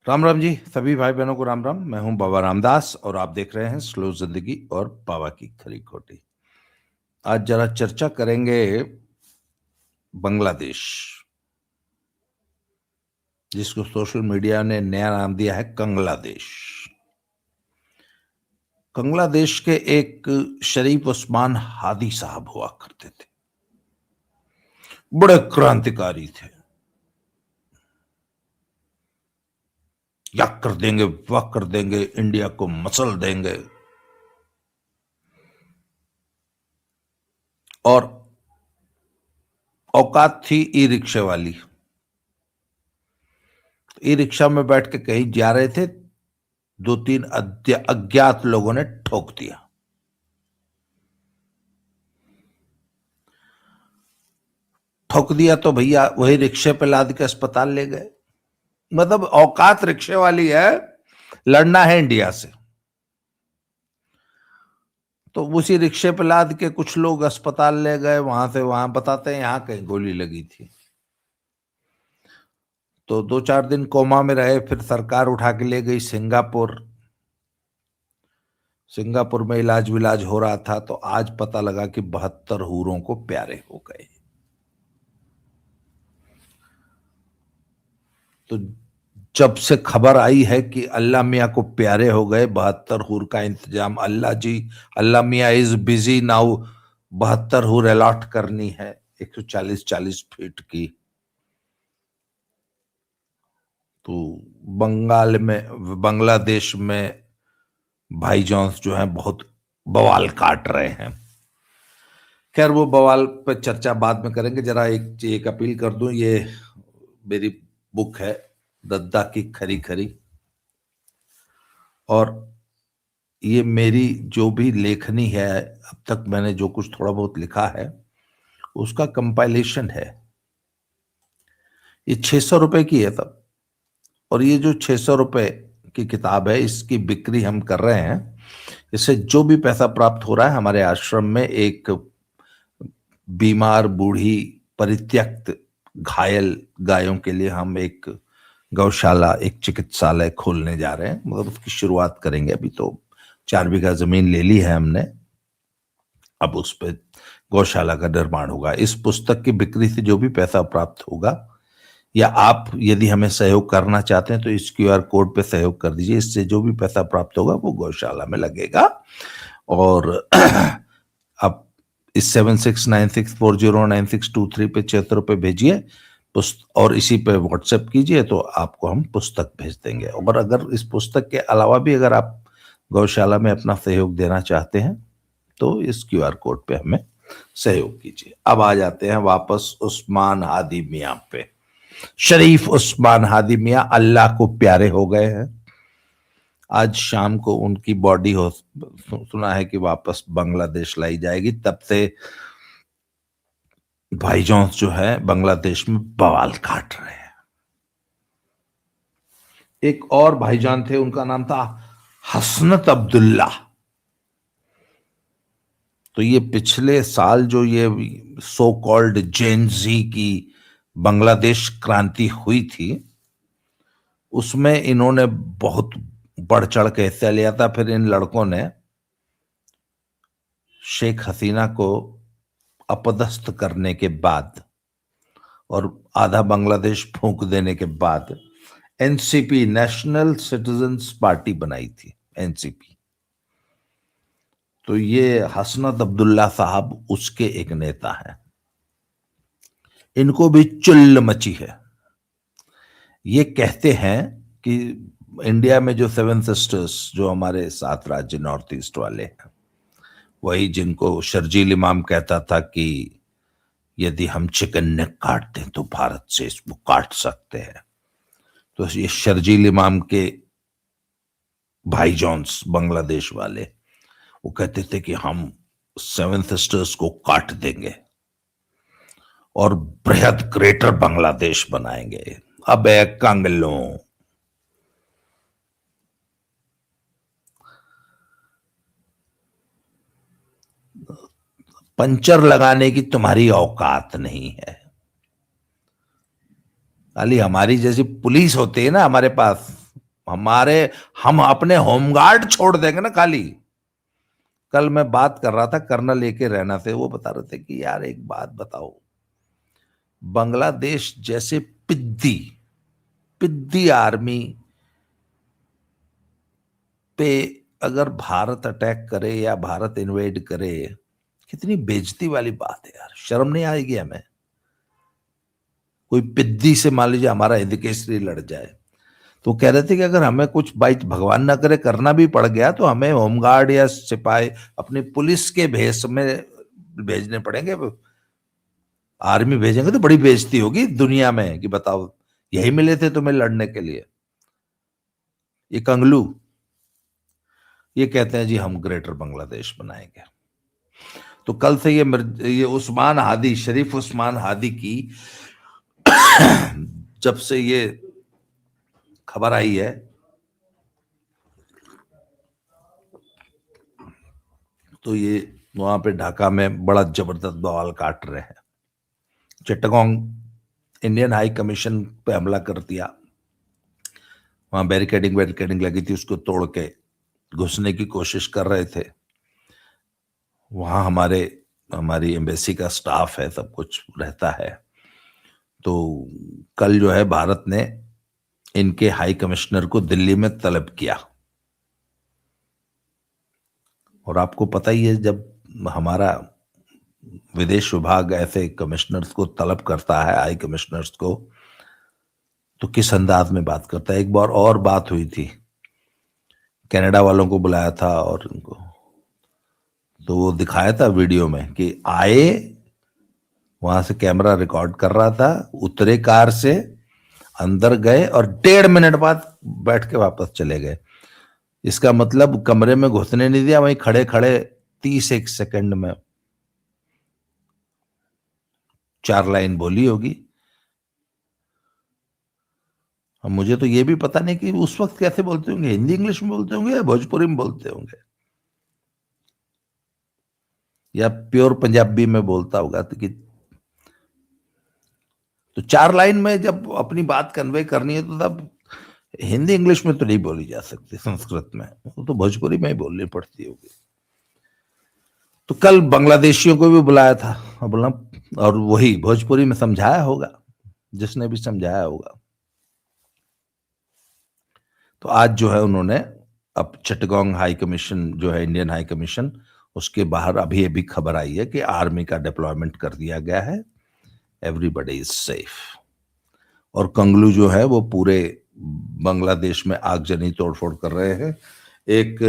राम राम जी, सभी भाई बहनों को राम राम। मैं हूं बाबा रामदास और आप देख रहे हैं स्लो जिंदगी और बाबा की खरी खोटी। आज जरा चर्चा करेंगे बांग्लादेश, जिसको सोशल मीडिया ने नया नाम दिया है कंगलादेश। कंगलादेश के एक शरीफ उस्मान हादी साहब हुआ करते थे, बड़े क्रांतिकारी थे। या कर देंगे, वाह कर देंगे, इंडिया को मसल देंगे। और औकात थी ई रिक्शे वाली। ई रिक्शा में बैठ के कहीं जा रहे थे, दो तीन अज्ञात लोगों ने ठोक दिया। ठोक दिया तो भैया वही रिक्शे पे लाद के अस्पताल ले गए। मतलब औकात रिक्शे वाली है, लड़ना है इंडिया से। तो उसी रिक्शे पे लाद के कुछ लोग अस्पताल ले गए, वहां से वहां बताते हैं यहां कहीं गोली लगी थी। तो 2-4 दिन कोमा में रहे, फिर सरकार उठा के ले गई सिंगापुर। सिंगापुर में इलाज विलाज हो रहा था, तो आज पता लगा कि 72 हूरों को प्यारे हो गए। तो जब से खबर आई है कि अल्लाह मियाँ को प्यारे हो गए, 72 हूर का इंतजाम अल्लाह जी, अल्लाह मियाँ इज बिजी नाउ, 72 हूर अलॉट करनी है 140-40 फीट की। तो बंगाल में, बांग्लादेश में भाई जॉन्स जो हैं बहुत बवाल काट रहे हैं। खैर वो बवाल पर चर्चा बाद में करेंगे। जरा एक अपील कर दूं, ये मेरी बुक है दद्दा की खरी खरी, और ये मेरी जो भी लेखनी है, अब तक मैंने जो कुछ थोड़ा बहुत लिखा है उसका कंपाइलेशन है। ये 600 रुपए की है तब, और ये जो 600 रुपए की किताब है इसकी बिक्री हम कर रहे हैं। इससे जो भी पैसा प्राप्त हो रहा है, हमारे आश्रम में एक बीमार बूढ़ी परित्यक्त घायल गायों के लिए हम एक गौशाला, एक चिकित्सालय खोलने जा रहे हैं। मतलब उसकी शुरुआत करेंगे। अभी तो 4 बीघा जमीन ले ली है हमने, अब उस पर गौशाला का निर्माण होगा। इस पुस्तक की बिक्री से जो भी पैसा प्राप्त होगा, या आप यदि हमें सहयोग करना चाहते हैं तो इस QR कोड पे सहयोग कर दीजिए। इससे जो भी पैसा प्राप्त होगा वो गौशाला में लगेगा। और आप इस 7696409623 पे 76 रुपये भेजिए और इसी पे व्हाट्सएप कीजिए, तो आपको हम पुस्तक भेज देंगे। और अगर इस पुस्तक के अलावा भी अगर आप गौशाला में अपना सहयोग देना चाहते हैं तो इस QR कोड पे हमें सहयोग कीजिए। अब आ जाते हैं वापस उस्मान हादी मियाँ पे। शरीफ उस्मान हादी मियाँ अल्लाह को प्यारे हो गए हैं। आज शाम को उनकी बॉडी हो, सुना है कि वापस बांग्लादेश लाई जाएगी। तब से भाई जॉन्स जो है बांग्लादेश में बवाल काट रहे हैं। एक और भाईजान थे, उनका नाम था हसनत अब्दुल्ला। तो ये पिछले साल जो ये सो कॉल्ड जेन जी की बांग्लादेश क्रांति हुई थी, उसमें इन्होंने बहुत बढ़ चढ़ के हिस्सा लिया था। फिर इन लड़कों ने शेख हसीना को अपदस्थ करने के बाद और आधा बांग्लादेश फूंक देने के बाद एनसीपी, नेशनल सिटीजन्स पार्टी बनाई थी, एनसीपी। तो ये हसनत अब्दुल्ला साहब उसके एक नेता हैं। इनको भी चुल्ल मची है। ये कहते हैं कि इंडिया में जो 7 सिस्टर्स, जो हमारे 7 राज्य नॉर्थ ईस्ट वाले हैं, वही जिनको शर्जील इमाम कहता था कि यदि हम चिकन नेक काट दें तो भारत से इसको काट सकते हैं। तो ये शर्जील इमाम के भाई जॉन्स बांग्लादेश वाले, वो कहते थे कि हम 7 सिस्टर्स को काट देंगे और बृहद ग्रेटर बांग्लादेश बनाएंगे। अब कंगलों, पंचर लगाने की तुम्हारी औकात नहीं है। खाली हमारी जैसी पुलिस होती है ना हमारे पास, हम अपने होमगार्ड छोड़ देंगे ना खाली। कल मैं बात कर रहा था कर्नल ए के रैना से, वो बता रहे थे कि यार एक बात बताओ, बांग्लादेश जैसे पिद्दी पिद्दी आर्मी पे अगर भारत अटैक करे या भारत इन्वेड करे, कितनी बेइज्जती वाली बात है यार, शर्म नहीं आएगी हमें? कोई पिद्दी से मान लीजिए हमारा हिंद केसरी लड़ जाए, तो कह रहे थे कि अगर हमें कुछ बाई भगवान ना करे करना भी पड़ गया तो हमें होमगार्ड या सिपाही अपनी पुलिस के भेष में भेजने पड़ेंगे। आर्मी भेजेंगे तो बड़ी बेइज्जती होगी दुनिया में कि बताओ यही मिले थे तुम्हें लड़ने के लिए। ये कंगलू ये कहते हैं जी हम ग्रेटर बांग्लादेश बनाएंगे। तो कल से ये उस्मान हादी, शरीफ उस्मान हादी की जब से ये खबर आई है, तो ये वहां पे ढाका में बड़ा जबरदस्त बवाल काट रहे हैं। चिट्टागोंग इंडियन हाई कमीशन पे हमला कर दिया, वहां बैरिकेडिंग लगी थी, उसको तोड़ के घुसने की कोशिश कर रहे थे। वहां हमारी एम्बेसी का स्टाफ है, सब कुछ रहता है। तो कल जो है भारत ने इनके हाई कमिश्नर को दिल्ली में तलब किया। और आपको पता ही है जब हमारा विदेश विभाग ऐसे कमिश्नर्स को तलब करता है, हाई कमिश्नर्स को, तो किस अंदाज में बात करता है। एक बार और बात हुई थी, कनाडा वालों को बुलाया था और उनको, तो वो दिखाया था वीडियो में कि आए, वहां से कैमरा रिकॉर्ड कर रहा था, उतरे कार से, अंदर गए और 1.5 मिनट बाद बैठ के वापस चले गए। इसका मतलब कमरे में घुसने नहीं दिया, वहीं खड़े खड़े 30 सेकंड में 4 लाइन बोली होगी। अब मुझे तो ये भी पता नहीं कि उस वक्त कैसे बोलते होंगे, हिंदी इंग्लिश में बोलते होंगे या भोजपुरी में बोलते होंगे या प्योर पंजाबी में बोलता होगा। तो 4 लाइन में जब अपनी बात कन्वे करनी है तो तब हिंदी इंग्लिश में तो नहीं बोली जा सकती, संस्कृत में, तो भोजपुरी में ही बोलनी पड़ती होगी। तो कल बांग्लादेशियों को भी बुलाया था और बोला, और वही भोजपुरी में समझाया होगा जिसने भी समझाया होगा। तो आज जो है उन्होंने, अब चिटगांग हाई कमीशन जो है, इंडियन हाई कमीशन, उसके बाहर अभी अभी खबर आई है कि आर्मी का डिप्लॉयमेंट कर दिया गया है, एवरीबडी इज सेफ। और कंगलू जो है वो पूरे बांग्लादेश में आगजनी तोड़फोड़ कर रहे हैं। एक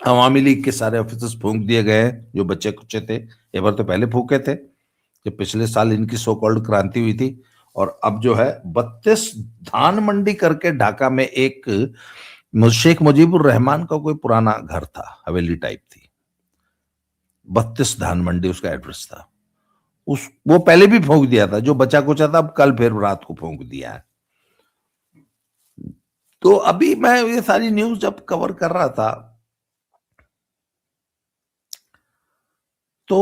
अवामी लीग के सारे ऑफिसर्स फूंक दिए गए हैं जो बच्चे कुच्चे थे। एक बार तो पहले फूके थे जब पिछले साल इनकी सो कॉल्ड क्रांति हुई थी। और अब जो है 32 धान मंडी करके ढाका में एक शेख मुजीबुर रहमान का कोई पुराना घर था, हवेली टाइप थी, 32 धान मंडी उसका एड्रेस था। वो पहले भी फूंक दिया था, जो बचा कुचा था अब कल फिर रात को फूंक दिया है। तो अभी मैं ये सारी न्यूज जब कवर कर रहा था तो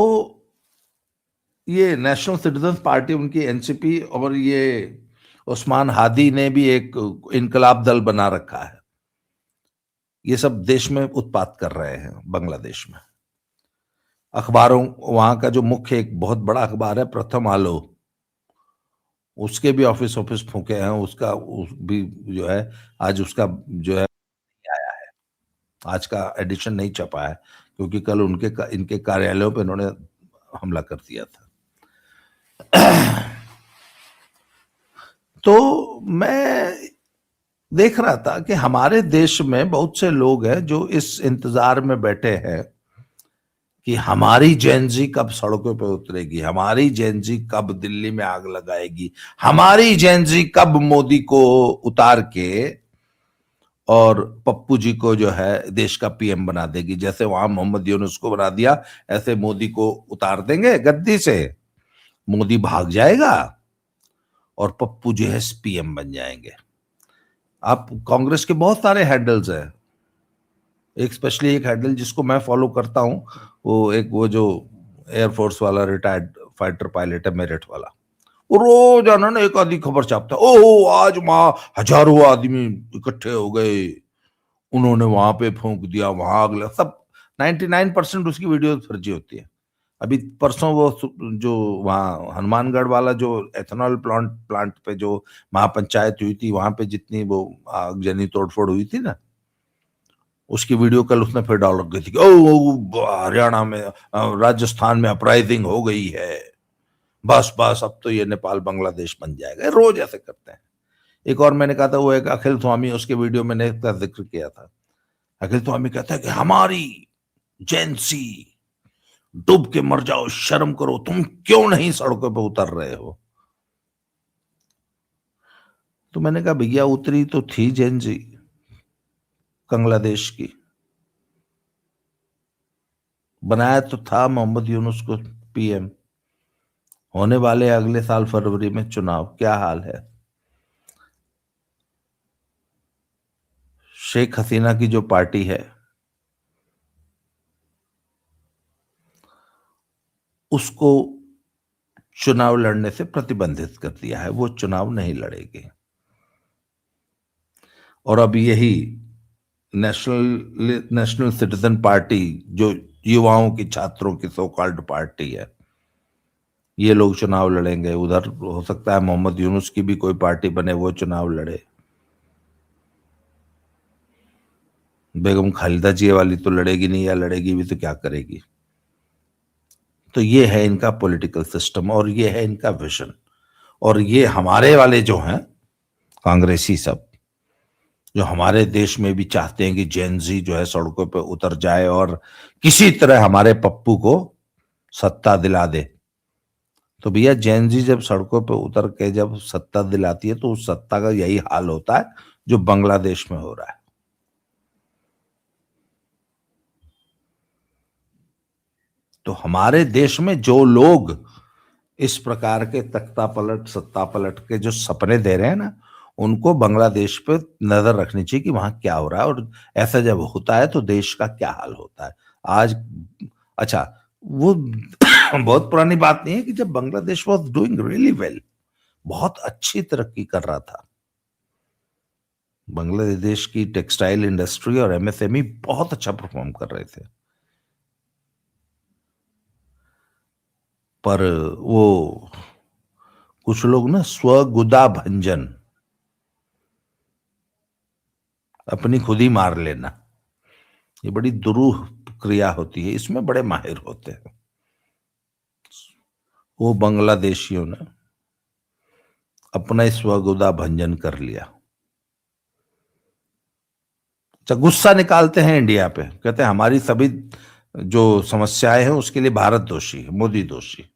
ये नेशनल सिटीजन्स पार्टी, उनकी एनसीपी, और ये उस्मान हादी ने भी एक इनकलाब दल बना रखा है। ये सब देश में उत्पात कर रहे हैं बांग्लादेश में। अखबारों, वहां का जो मुख्य एक बहुत बड़ा अखबार है प्रथम आलो, उसके भी ऑफिस फूके हैं। उसका भी जो है आज उसका जो है आया है, आज का एडिशन नहीं छपा है क्योंकि कल इनके कार्यालयों पे इन्होंने हमला कर दिया था। तो मैं देख रहा था कि हमारे देश में बहुत से लोग हैं जो इस इंतजार में बैठे हैं कि हमारी जेनजी कब सड़कों पे उतरेगी, हमारी जेनजी कब दिल्ली में आग लगाएगी, हमारी जेनजी कब मोदी को उतार के और पप्पू जी को जो है देश का पीएम बना देगी। जैसे वहां मोहम्मद यूनुस को बना दिया, ऐसे मोदी को उतार देंगे गद्दी से, मोदी भाग जाएगा और पप्पू जो है पीएम बन जाएंगे। आप कांग्रेस के बहुत सारे हैंडल्स हैं, एक स्पेशली एक हैंडल जिसको मैं फॉलो करता हूं, वो जो एयरफोर्स वाला रिटायर्ड फाइटर पायलट है, मेरठ वाला, रोजाना ना एक आधी खबर छापता, ओ आज वहां हजारों आदमी इकट्ठे हो गए, उन्होंने वहां पे फूंक दिया, वहां अगला सब 99% उसकी वीडियो फर्जी होती है। अभी परसों वो जो वहाँ हनुमानगढ़ वाला जो एथेनॉल प्लांट प्लांट पे जो महापंचायत हुई थी, वहां पे जितनी वो आगजनी तोड़फोड़ हुई थी ना, उसकी वीडियो कल उसने फिर डाल रखी थी कि ओ हरियाणा में राजस्थान में अपराइजिंग हो गई है, बस बस अब तो ये नेपाल बांग्लादेश बन जाएगा। रोज ऐसे करते हैं। एक और मैंने कहा था, वो एक अखिल स्वामी, उसके वीडियो मैंने इसका जिक्र किया था। अखिल स्वामी कहता है कि हमारी जेंसी डूब के मर जाओ, शर्म करो, तुम क्यों नहीं सड़कों पे उतर रहे हो। तो मैंने कहा भैया उतरी तो थी जेंजी बांग्लादेश की, बनाया तो था मोहम्मद यूनुस को पीएम। होने वाले अगले साल फरवरी में चुनाव, क्या हाल है। शेख हसीना की जो पार्टी है उसको चुनाव लड़ने से प्रतिबंधित कर दिया है, वो चुनाव नहीं लड़ेगी। और अब यही नेशनल सिटीजन पार्टी, जो युवाओं की, छात्रों की सो कॉल्ड पार्टी है, ये लोग चुनाव लड़ेंगे। उधर हो सकता है मोहम्मद यूनुस की भी कोई पार्टी बने, वो चुनाव लड़े। बेगम खालिदा जिया वाली तो लड़ेगी नहीं, या लड़ेगी भी तो क्या करेगी। तो ये है इनका पॉलिटिकल सिस्टम और ये है इनका विजन। और ये हमारे वाले जो हैं कांग्रेसी सब, जो हमारे देश में भी चाहते हैं कि जेनजी जो है सड़कों पे उतर जाए और किसी तरह हमारे पप्पू को सत्ता दिला दे। तो भैया जेनजी जब सड़कों पे उतर के जब सत्ता दिलाती है तो उस सत्ता का यही हाल होता है जो बांग्लादेश में हो रहा है। तो हमारे देश में जो लोग इस प्रकार के तख्ता पलट, सत्ता पलट के जो सपने दे रहे हैं ना, उनको बांग्लादेश पे नजर रखनी चाहिए कि वहां क्या हो रहा है। और ऐसा जब होता है तो देश का क्या हाल होता है आज। अच्छा, वो बहुत पुरानी बात नहीं है कि जब Bangladesh was doing really well, बहुत अच्छी तरक्की कर रहा था, बांग्लादेश की टेक्सटाइल इंडस्ट्री और एमएसएमई बहुत अच्छा परफॉर्म कर रहे थे। पर वो कुछ लोग ना स्वगुदा भंजन, अपनी खुद ही मार लेना, ये बड़ी दुरूह क्रिया होती है, इसमें बड़े माहिर होते हैं। वो बांग्लादेशियों ने अपना ही स्वगुदा भंजन कर लिया। अच्छा, गुस्सा निकालते हैं इंडिया पे, कहते हैं हमारी सभी जो समस्याएं हैं उसके लिए भारत दोषी है, मोदी दोषी,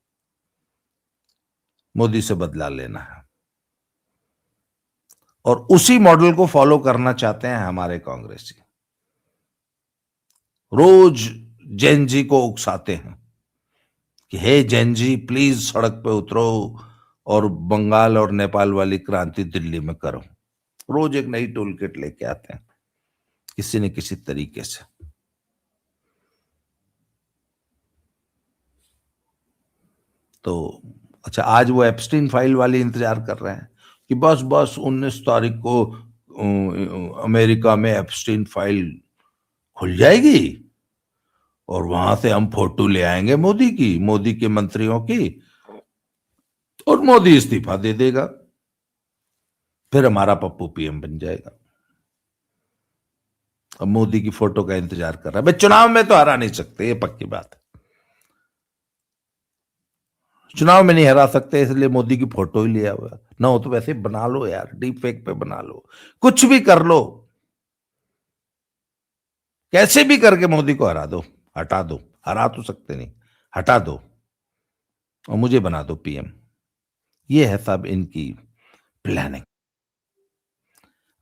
मोदी से बदला लेना है। और उसी मॉडल को फॉलो करना चाहते हैं हमारे कांग्रेसी। रोज जैन जी को उकसाते हैं कि हे जैन जी प्लीज सड़क पे उतरो और बंगाल और नेपाल वाली क्रांति दिल्ली में करो। रोज एक नई टूल किट लेके आते हैं किसी न किसी तरीके से। तो अच्छा, आज वो एप्स्टीन फाइल वाली इंतजार कर रहे हैं कि बस बस 19 तारीख को अमेरिका में एप्स्टीन फाइल खुल जाएगी और वहां से हम फोटो ले आएंगे मोदी की, मोदी के मंत्रियों की, और मोदी इस्तीफा दे देगा, फिर हमारा पप्पू पीएम बन जाएगा। अब मोदी की फोटो का इंतजार कर रहा है। भाई चुनाव में तो हरा नहीं सकते, ये पक्की बात है। चुनाव में नहीं हरा सकते, इसलिए मोदी की फोटो ही लिया हुआ ना हो तो वैसे बना लो यार, डीप फेक पे बना लो, कुछ भी कर लो, कैसे भी करके मोदी को हरा दो, हटा दो। हरा तो सकते नहीं, हटा दो और मुझे बना दो पीएम। ये है सब इनकी प्लानिंग।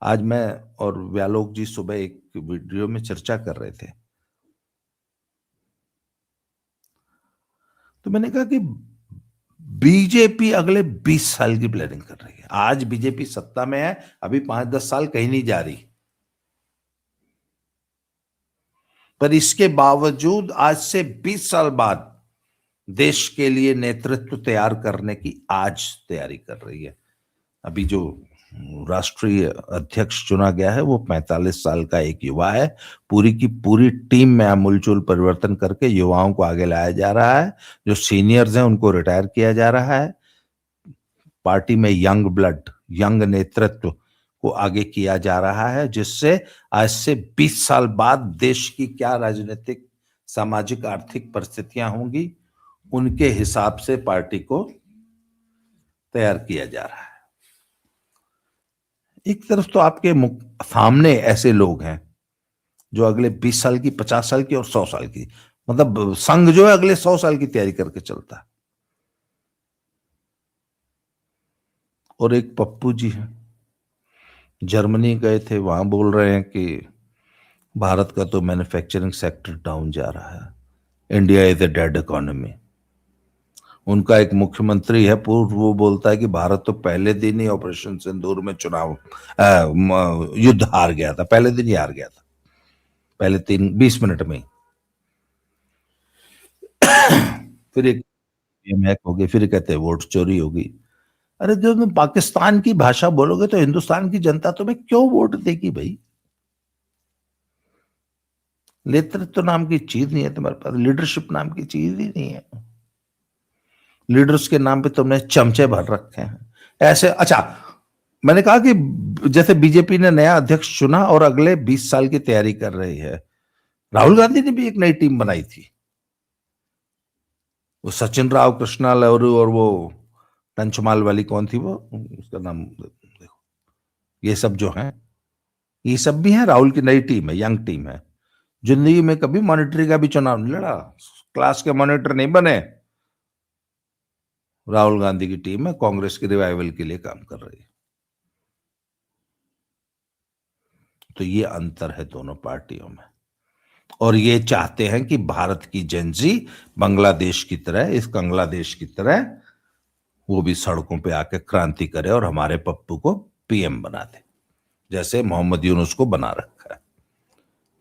आज मैं और व्यालोक जी सुबह एक वीडियो में चर्चा कर रहे थे, तो मैंने कहा कि बीजेपी अगले 20 साल की प्लानिंग कर रही है। आज बीजेपी सत्ता में है, अभी 5-10 साल कहीं नहीं जा रही, पर इसके बावजूद आज से 20 साल बाद देश के लिए नेतृत्व तैयार करने की आज तैयारी कर रही है। अभी जो राष्ट्रीय अध्यक्ष चुना गया है वो 45 साल का एक युवा है। पूरी की पूरी टीम में आमूलचूल परिवर्तन करके युवाओं को आगे लाया जा रहा है। जो सीनियर्स हैं उनको रिटायर किया जा रहा है। पार्टी में यंग ब्लड, यंग नेतृत्व को आगे किया जा रहा है, जिससे आज से 20 साल बाद देश की क्या राजनीतिक, सामाजिक, आर्थिक परिस्थितियां होंगी, उनके हिसाब से पार्टी को तैयार किया जा रहा है। एक तरफ तो आपके सामने ऐसे लोग हैं जो अगले 20 साल की, 50 साल की और 100 साल की, मतलब संघ जो है अगले 100 साल की तैयारी करके चलता है। और एक पप्पू जी हैं, जर्मनी गए थे, वहां बोल रहे हैं कि भारत का तो मैन्युफैक्चरिंग सेक्टर डाउन जा रहा है, India is a dead economy. उनका एक मुख्यमंत्री है पूर्व, वो बोलता है कि भारत तो पहले दिन ही ऑपरेशन सिंदूर में युद्ध हार गया था, पहले दिन ही हार गया था, पहले 20 मिनट में ही। फिर एक हैक हो गई, फिर कहते हैं वोट चोरी होगी। अरे जब तुम पाकिस्तान की भाषा बोलोगे तो हिंदुस्तान की जनता तुम्हें क्यों वोट देगी भाई? नेतृत्व नाम की चीज नहीं है तुम्हारे पास, लीडरशिप नाम की चीज ही नहीं है। लीडर्स के नाम पे तुमने चमचे भर रखे हैं ऐसे। अच्छा, मैंने कहा कि जैसे बीजेपी ने नया अध्यक्ष चुना और अगले 20 साल की तैयारी कर रही है, राहुल गांधी ने भी एक नई टीम बनाई थी। वो सचिन राव, कृष्णा लहरू और वो टंचमाल वाली कौन थी वो, उसका नाम देखो, ये सब जो हैं, ये सब भी हैं राहुल की नई टीम है, यंग टीम है। जिंदगी में कभी मॉनिटरी का भी चुनाव नहीं लड़ा, क्लास के मॉनिटर नहीं बने। राहुल गांधी की टीम है, कांग्रेस की रिवाइवल के लिए काम कर रही है। तो ये अंतर है दोनों पार्टियों में। और ये चाहते हैं कि भारत की जेंजी बांग्लादेश की तरह, इस बांग्लादेश की तरह वो भी सड़कों पे आके क्रांति करे और हमारे पप्पू को पीएम बना दे, जैसे मोहम्मद यूनुस को बना रखा है।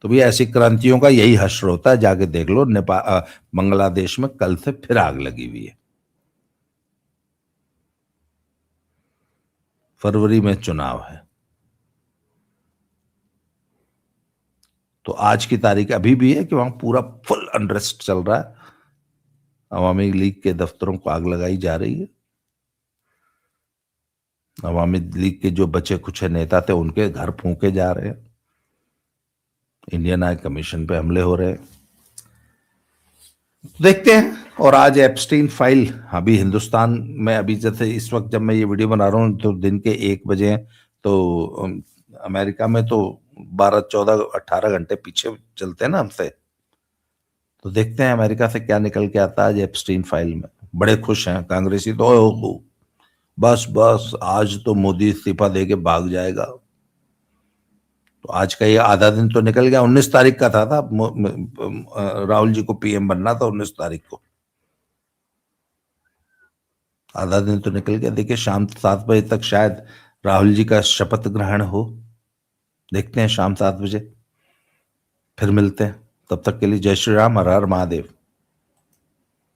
तो भी ऐसी क्रांतियों का यही हश्र होता है। जाके देख लो, नेपाल, बांग्लादेश में कल से फिर आग लगी हुई है। फरवरी में चुनाव है। तो आज की तारीख अभी भी है कि वहां पूरा फुल अनरेस्ट चल रहा है। अवामी लीग के दफ्तरों को आग लगाई जा रही है। अवामी लीग के जो बचे कुछ नेता थे उनके घर फूंके जा रहे हैं। इंडियन हाई कमीशन पे हमले हो रहे हैं। देखते हैं। और आज एप्स्टीन फाइल अभी हिंदुस्तान में, अभी जैसे इस वक्त जब मैं ये वीडियो बना रहा हूँ तो दिन के 1 बजे हैं, तो अमेरिका में तो 12, 14, 18 घंटे पीछे चलते हैं ना हमसे। तो देखते हैं अमेरिका से क्या निकल के आता है आज एप्स्टीन फाइल में। बड़े खुश हैं कांग्रेसी तो, हो बस बस आज तो मोदी इस्तीफा दे के भाग जाएगा। तो आज का ये आधा दिन तो निकल गया। 19 तारीख का था राहुल जी को पीएम बनना था 19 तारीख को। आधा दिन तो निकल गया। देखिए शाम 7 बजे तक शायद राहुल जी का शपथ ग्रहण हो। देखते हैं शाम 7 बजे, फिर मिलते हैं। तब तक के लिए जय श्री राम, हर हर महादेव।